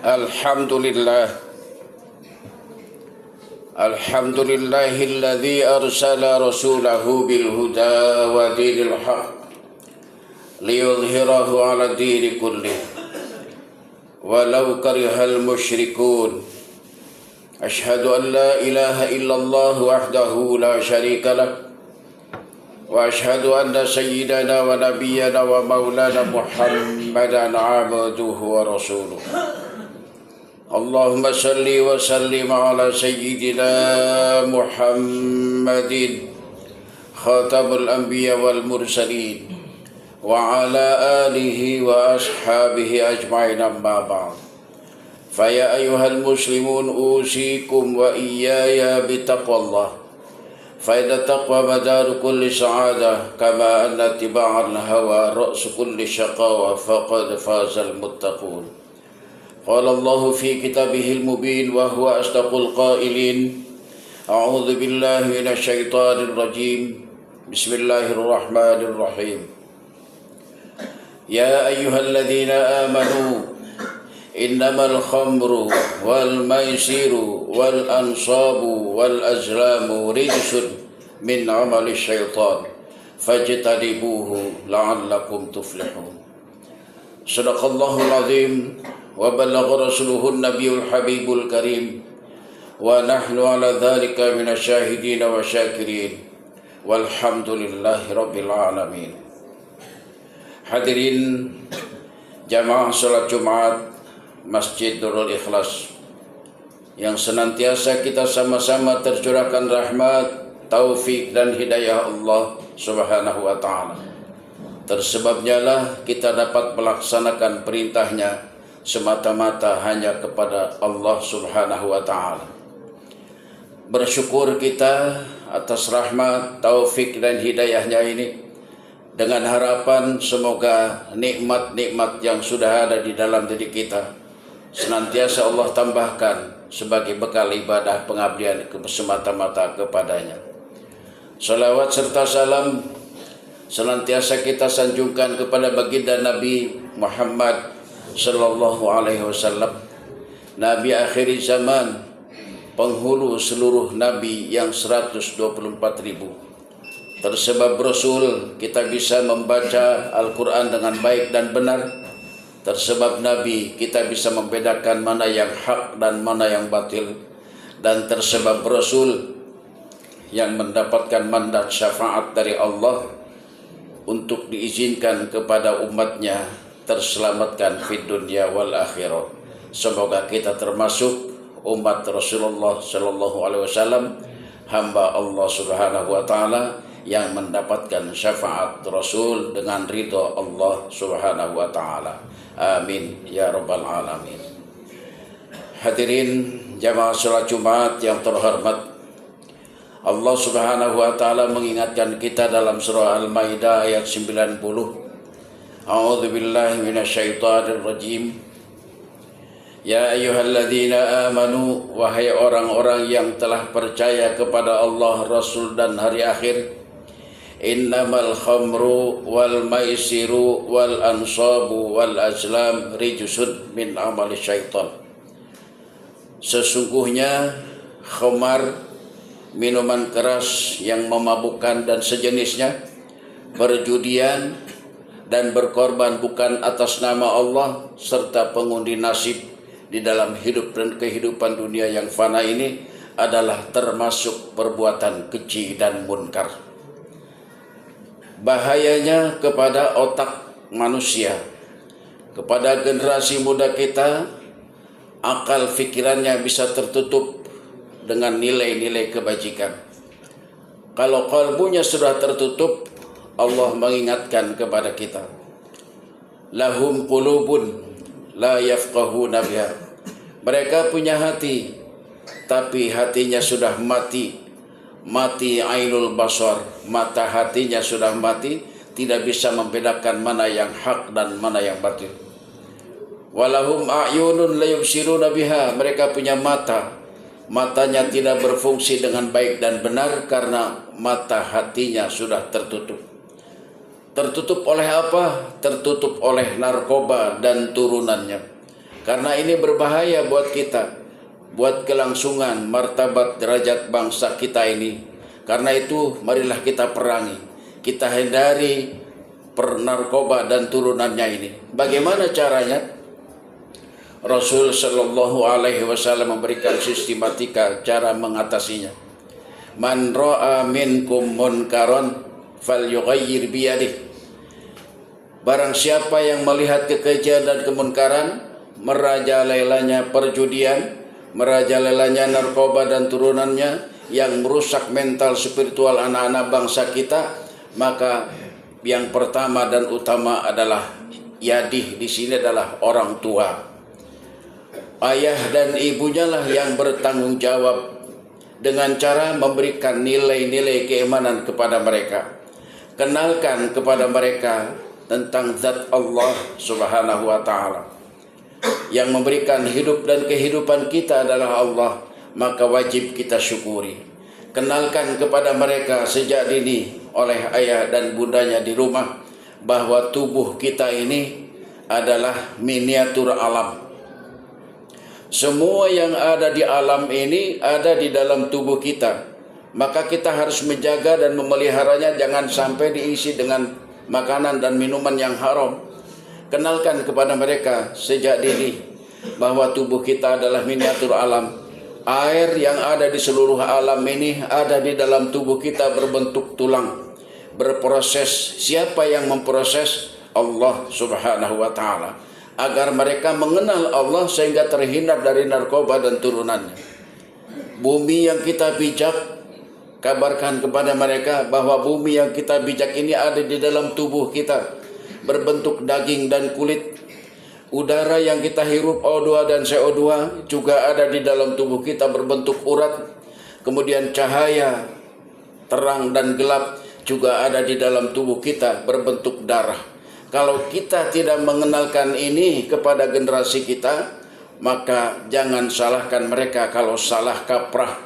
Alhamdulillah. Alhamdulillahilladzi arsala rasulahu bil huda wa dinil haq liyudhhirahu 'ala dini kullih walau karihal musyrikun. Asyhadu an la ilaha illallah wahdahu la syarika lah wa asyhadu anna sayyidana wa nabiyyana wa maulana Muhammadan 'abduhu wa rasuluh. Allahumma salli wa sallim ala sayyidina Muhammadin khatamul anbiya wal mursalin wa ala alihi wa ashabihi ajma'in, amma ba'd. Faya ayyuhal muslimun usikum wa iyaya bitaqwallah. Fa idza taqwa madaru kulli sa'adah kama anna tiba'al hawa ra'su kulli syaqawa faqad fazal muttaqun. Qala Allahu fi kitabihil mubin wa huwa asdaqul qailin. A'udzu billahi minasy syaithanir rajim. Bismillahirrahmanirrahim. Ya ayyuhalladzina amanu innamal khamru wal maisiru wal ansabu wal azlamu rijsun min amali syaitan fajtanibuhu la'allakum tuflihun. Sadaqallahul azim wa ballagha rasuluhun nabiyul habibul karim wa nahnu ala dhalika minasyahidin wa syakirin walhamdulillahi rabbil alamin. Hadirin jamaah salat Jumat Masjid Nurul Ikhlas yang senantiasa kita sama-sama tercurahkan rahmat, taufik dan hidayah Allah Subhanahu wa ta'ala. Tersebabnya lah kita dapat melaksanakan perintahnya semata-mata hanya kepada Allah Subhanahu wa ta'ala. Bersyukur kita atas rahmat, taufik dan hidayahnya ini, dengan harapan semoga nikmat-nikmat yang sudah ada di dalam diri kita senantiasa Allah tambahkan sebagai bekal ibadah pengabdian semata-mata kepadanya. Salawat serta salam senantiasa kita sanjungkan kepada baginda Nabi Muhammad sallallahu alaihi wasallam, Nabi akhir zaman, penghulu seluruh nabi yang 124.000. Tersebab Rasul kita bisa membaca Al-Quran dengan baik dan benar. Tersebab Nabi kita bisa membedakan mana yang hak dan mana yang batil. Dan tersebab Rasul yang mendapatkan mandat syafaat dari Allah untuk diizinkan kepada umatnya terselamatkan fid dunya wal akhirah. Semoga kita termasuk umat Rasulullah sallallahu alaihi wasallam, hamba Allah Subhanahu wa taala yang mendapatkan syafaat Rasul dengan ridha Allah Subhanahu wa taala. Amin ya rabbal alamin. Hadirin jamaah salat Jumat yang terhormat, Allah Subhanahu wa taala mengingatkan kita dalam surah Al-Maidah ayat 90. A'udzu billahi minasyaitonir rajim. Ya ayyuhalladzina amanu, wahai orang-orang yang telah percaya kepada Allah, Rasul dan hari akhir. Innamal khamru wal maisiru wal ansabu wal azlam rijsun min amali syaitan. Sesungguhnya khamar, minuman keras yang memabukkan dan sejenisnya, perjudian dan berkorban bukan atas nama Allah, serta pengundi nasib di dalam hidup dan kehidupan dunia yang fana ini adalah termasuk perbuatan keji dan munkar. Bahayanya kepada otak manusia, kepada generasi muda kita, akal fikirannya bisa tertutup dengan nilai-nilai kebajikan. Kalau kalbunya sudah tertutup, Allah mengingatkan kepada kita, lahum qulubun la yafqahuna biha. Mereka punya hati, tapi hatinya sudah mati. Mati ainul basar, mata hatinya sudah mati, tidak bisa membedakan mana yang hak dan mana yang batil. Walahum a'yunun la yubsiruna biha. Mereka punya mata, matanya tidak berfungsi dengan baik dan benar karena mata hatinya sudah tertutup. Tertutup oleh apa? Tertutup oleh narkoba dan turunannya. Karena ini berbahaya buat kita, buat kelangsungan martabat derajat bangsa kita ini. Karena itu marilah kita perangi, kita hindari pernarkoba dan turunannya ini. Bagaimana caranya? Rasul Shallallahu Alaihi Wasallam memberikan sistematika cara mengatasinya. Man ra'a minkum munkaron falyughayyir biyadihi. Barang siapa yang melihat kekejian dan kemunkaran, merajalelanya perjudian, merajalelanya narkoba dan turunannya yang merusak mental spiritual anak-anak bangsa kita, maka yang pertama dan utama adalah yadih, di sini adalah orang tua. Ayah dan ibunya lah yang bertanggung jawab dengan cara memberikan nilai-nilai keimanan kepada mereka. Kenalkan kepada mereka tentang zat Allah Subhanahu wa Ta'ala. Yang memberikan hidup dan kehidupan kita adalah Allah, maka wajib kita syukuri. Kenalkan kepada mereka sejak dini oleh ayah dan bundanya di rumah bahwa tubuh kita ini adalah miniatur alam. Semua yang ada di alam ini ada di dalam tubuh kita. Maka kita harus menjaga dan memeliharanya, jangan sampai diisi dengan makanan dan minuman yang haram. Kenalkan kepada mereka sejak dini bahwa tubuh kita adalah miniatur alam. Air yang ada di seluruh alam ini ada di dalam tubuh kita berbentuk tulang, berproses. Siapa yang memproses? Allah Subhanahu wa Ta'ala. Agar mereka mengenal Allah sehingga terhindar dari narkoba dan turunannya. Bumi yang kita pijak, kabarkan kepada mereka bahwa bumi yang kita bijak ini ada di dalam tubuh kita, berbentuk daging dan kulit. Udara yang kita hirup O2 dan CO2 juga ada di dalam tubuh kita, berbentuk urat. Kemudian cahaya, terang dan gelap juga ada di dalam tubuh kita, berbentuk darah. Kalau kita tidak mengenalkan ini kepada generasi kita, maka jangan salahkan mereka kalau salah kaprah.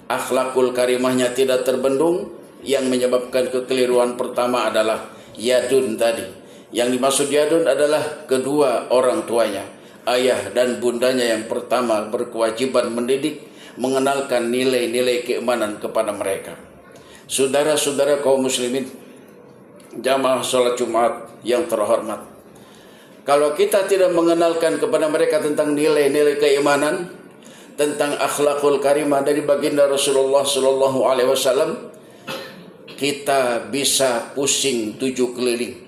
Akhlakul karimahnya tidak terbendung. Yang menyebabkan kekeliruan pertama adalah yadun tadi. Yang dimaksud yadun adalah kedua orang tuanya, ayah dan bundanya yang pertama berkewajiban mendidik, mengenalkan nilai-nilai keimanan kepada mereka. Saudara-saudara kaum muslimin, jamaah sholat Jumat yang terhormat, kalau kita tidak mengenalkan kepada mereka tentang nilai-nilai keimanan, tentang akhlakul karimah dari baginda Rasulullah Sallallahu Alaihi Wasallam, kita bisa pusing 7 keliling.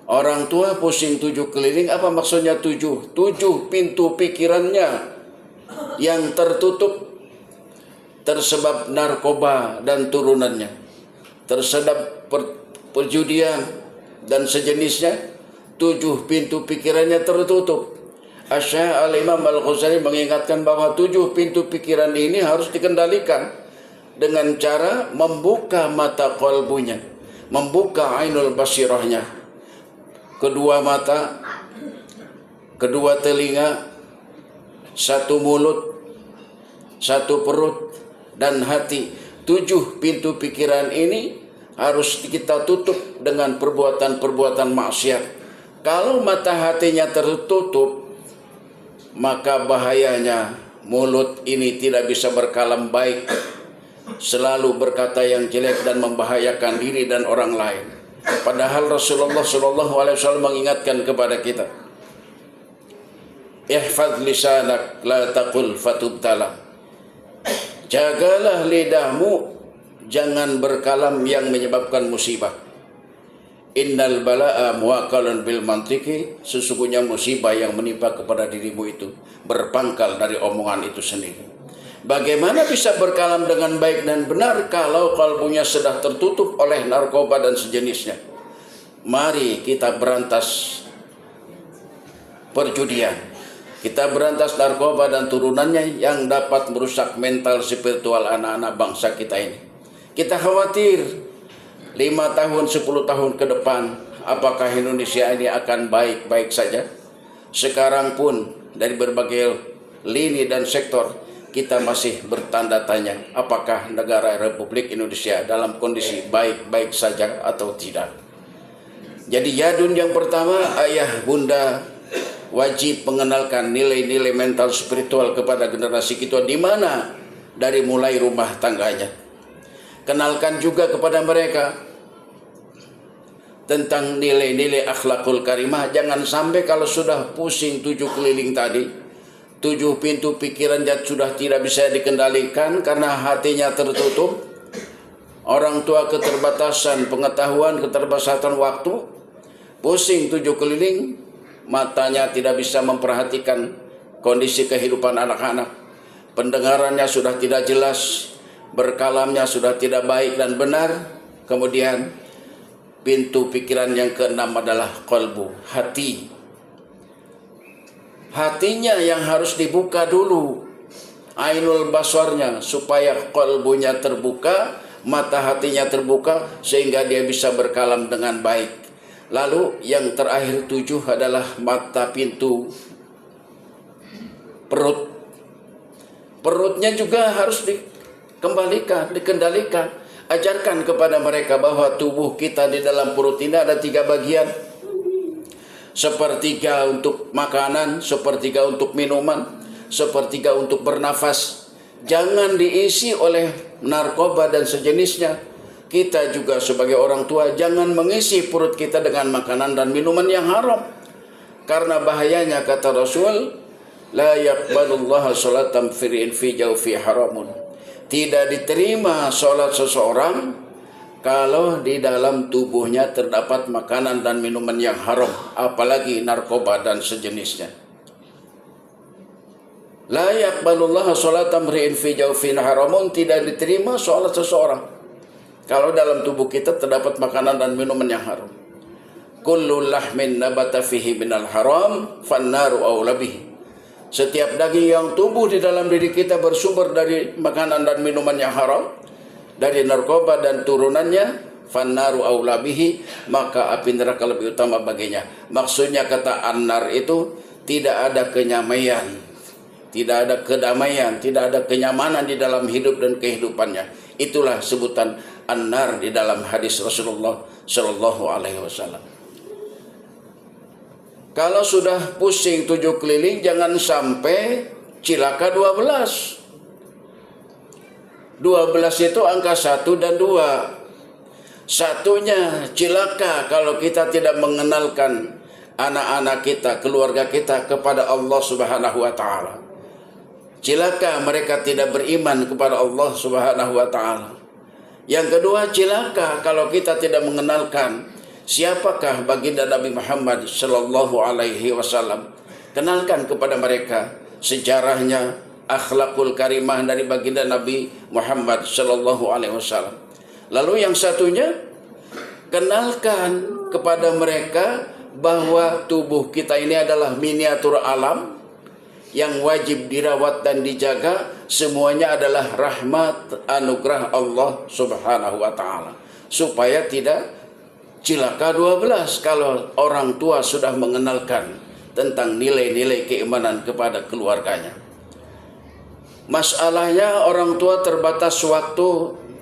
Orang tua pusing 7 keliling, apa maksudnya 7? 7 pintu pikirannya yang tertutup, tersebab narkoba dan turunannya, tersedap perjudian dan sejenisnya. 7 pintu pikirannya tertutup. Asy-Syaikh Al-Imam Al-Ghazali mengingatkan bahwa 7 pintu pikiran ini harus dikendalikan dengan cara membuka mata qalbunya, membuka ainul basirahnya, kedua mata, kedua telinga, 1 mulut, 1 perut, dan hati. 7 pintu pikiran ini harus kita tutup dengan perbuatan-perbuatan maksiat. Kalau mata hatinya tertutup, maka bahayanya mulut ini tidak bisa berkalam baik, selalu berkata yang jelek dan membahayakan diri dan orang lain. Padahal Rasulullah SAW mengingatkan kepada kita, ihfaz lisanak la taqul fatubtala. Jagalah lidahmu, jangan berkalam yang menyebabkan musibah. Innal bala'a muwakkalun bil mantiki, sesungguhnya musibah yang menimpa kepada dirimu itu berpangkal dari omongan itu sendiri. Bagaimana bisa berkalam dengan baik dan benar kalau kalbunya sudah tertutup oleh narkoba dan sejenisnya? Mari kita berantas perjudian, kita berantas narkoba dan turunannya yang dapat merusak mental spiritual anak-anak bangsa kita ini. Kita khawatir 5 tahun, 10 tahun ke depan, apakah Indonesia ini akan baik-baik saja? Sekarang pun dari berbagai lini dan sektor kita masih bertanda tanya, apakah negara Republik Indonesia dalam kondisi baik-baik saja atau tidak. Jadi yadun yang pertama, ayah bunda wajib mengenalkan nilai-nilai mental spiritual kepada generasi kita. Di mana? Dari mulai rumah tangganya. Kenalkan juga kepada mereka tentang nilai-nilai akhlakul karimah. Jangan sampai kalau sudah pusing 7 keliling tadi, 7 pintu pikiran sudah tidak bisa dikendalikan karena hatinya tertutup. Orang tua keterbatasan pengetahuan, keterbatasan waktu, pusing 7 keliling, matanya tidak bisa memperhatikan kondisi kehidupan anak-anak. Pendengarannya sudah tidak jelas, berkalamnya sudah tidak baik dan benar. Kemudian pintu pikiran yang keenam adalah qalbu, hati. Hatinya yang harus dibuka dulu, ainul basarnya, supaya qalbunya terbuka, mata hatinya terbuka, sehingga dia bisa berkalam dengan baik. Lalu yang terakhir 7 adalah mata pintu perut. Perutnya juga harus dikendalikan. Ajarkan kepada mereka bahwa tubuh kita di dalam perut ini ada 3 bagian. Sepertiga untuk makanan, sepertiga untuk minuman, sepertiga untuk bernafas. Jangan diisi oleh narkoba dan sejenisnya. Kita juga sebagai orang tua jangan mengisi perut kita dengan makanan dan minuman yang haram. Karena bahayanya, kata Rasul, la yaqbalullahu salatan fi jawfi haramun. Tidak diterima salat seseorang kalau di dalam tubuhnya terdapat makanan dan minuman yang haram, apalagi narkoba dan sejenisnya. La yaqbalullahu salatan fi jawfi haramun, tidak diterima salat seseorang kalau dalam tubuh kita terdapat makanan dan minuman yang haram. Kullu lahmin nabata fihi minal haram fannaru aula bihi. Setiap daging yang tumbuh di dalam diri kita bersumber dari makanan dan minuman yang haram, dari narkoba dan turunannya, fannaru aula bihi, maka api neraka lebih utama baginya. Maksudnya kata annar itu tidak ada kenyamanan, tidak ada kedamaian, tidak ada kenyamanan di dalam hidup dan kehidupannya. Itulah sebutan annar di dalam hadis Rasulullah Shallallahu Alaihi Wasallam. Kalau sudah pusing 7 keliling, jangan sampai cilaka 12. 12 itu angka 1 dan 2. Satunya cilaka kalau kita tidak mengenalkan anak-anak kita, keluarga kita kepada Allah Subhanahu wa taala. Cilaka mereka tidak beriman kepada Allah Subhanahu wa taala. Yang kedua, cilaka kalau kita tidak mengenalkan siapakah baginda Nabi Muhammad sallallahu alaihi wasallam. Kenalkan kepada mereka sejarahnya, akhlakul karimah dari baginda Nabi Muhammad sallallahu alaihi wasallam. Lalu yang satunya, kenalkan kepada mereka bahwa tubuh kita ini adalah miniatur alam yang wajib dirawat dan dijaga. Semuanya adalah rahmat anugerah Allah Subhanahu wa taala, supaya tidak cilaka 12 kalau orang tua sudah mengenalkan tentang nilai-nilai keimanan kepada keluarganya. Masalahnya orang tua terbatas waktu,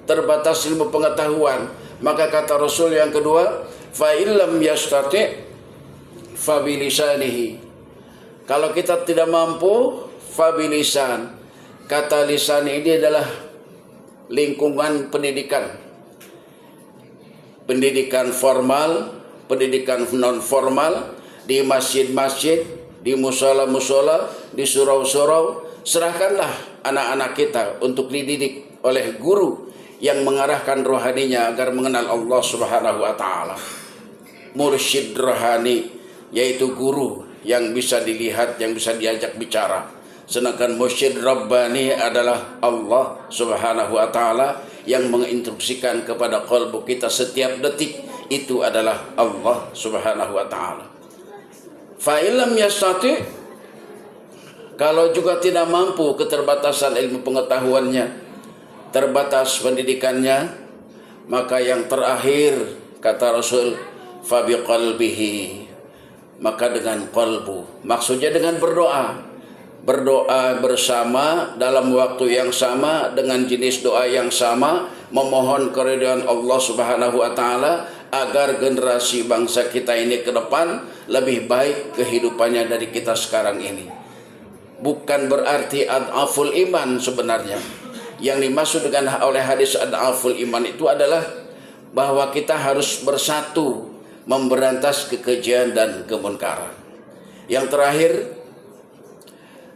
terbatas ilmu pengetahuan. Maka kata Rasul yang kedua, fa illam yastati fa bilisanihi. Kalau kita tidak mampu, fa bilisan. Kata lisan ini adalah lingkungan pendidikan. Pendidikan formal, pendidikan non formal, di masjid-masjid, di musola-musola, di surau-surau. Serahkanlah anak-anak kita untuk dididik oleh guru yang mengarahkan rohaninya agar mengenal Allah Subhanahu wa taala. Mursyid rohani, yaitu guru yang bisa dilihat, yang bisa diajak bicara. Sedangkan mursyid rabbani adalah Allah Subhanahu wa taala yang menginstruksikan kepada qalbu kita setiap detik, itu adalah Allah Subhanahu wa taala. Fa illam yastati, kalau juga tidak mampu, keterbatasan ilmu pengetahuannya, terbatas pendidikannya, maka yang terakhir kata Rasul, fa biqalbihi, maka dengan qalbu. Maksudnya dengan berdoa. Berdoa bersama dalam waktu yang sama dengan jenis doa yang sama, memohon keridhaan Allah Subhanahu wa taala agar generasi bangsa kita ini ke depan lebih baik kehidupannya dari kita sekarang ini. Bukan berarti ad'aful iman sebenarnya. Yang dimaksud dengan oleh hadis ad'aful iman itu adalah bahwa kita harus bersatu memberantas kekejian dan kemunkaran. Yang terakhir,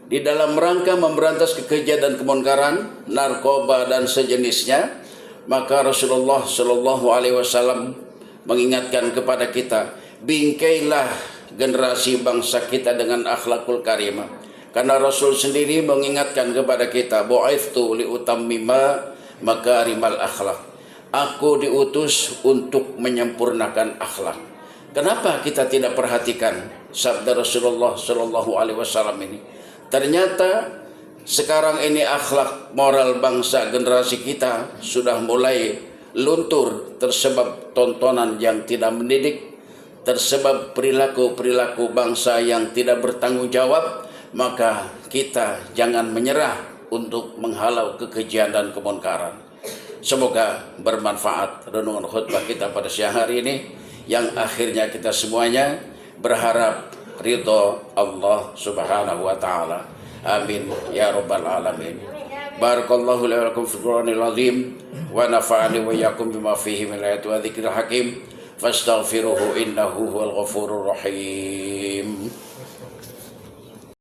di dalam rangka memberantas kekejian dan kemunkaran, narkoba dan sejenisnya, maka Rasulullah Shallallahu Alaihi Wasallam mengingatkan kepada kita, bingkailah generasi bangsa kita dengan akhlakul karimah. Karena Rasul sendiri mengingatkan kepada kita, bu'ithtu liutammima makarimal akhlak. Aku diutus untuk menyempurnakan akhlak. Kenapa kita tidak perhatikan sabda Rasulullah Shallallahu Alaihi Wasallam ini? Ternyata sekarang ini akhlak moral bangsa generasi kita sudah mulai luntur tersebab tontonan yang tidak mendidik, tersebab perilaku-perilaku bangsa yang tidak bertanggung jawab. Maka kita jangan menyerah untuk menghalau kekejian dan kemunkaran. Semoga bermanfaat renungan khutbah kita pada siang hari ini, yang akhirnya kita semuanya berharap ridho Allah Subhanahu wa taala. Amin ya rabbal alamin. Barakallahu li wa lakum fil Qur'anil azim wa nafa'ani wa iyyakum bima fihi min ayati wa dzikril hakim. Fastaghfiruhu innahu huwal ghafurur rahim.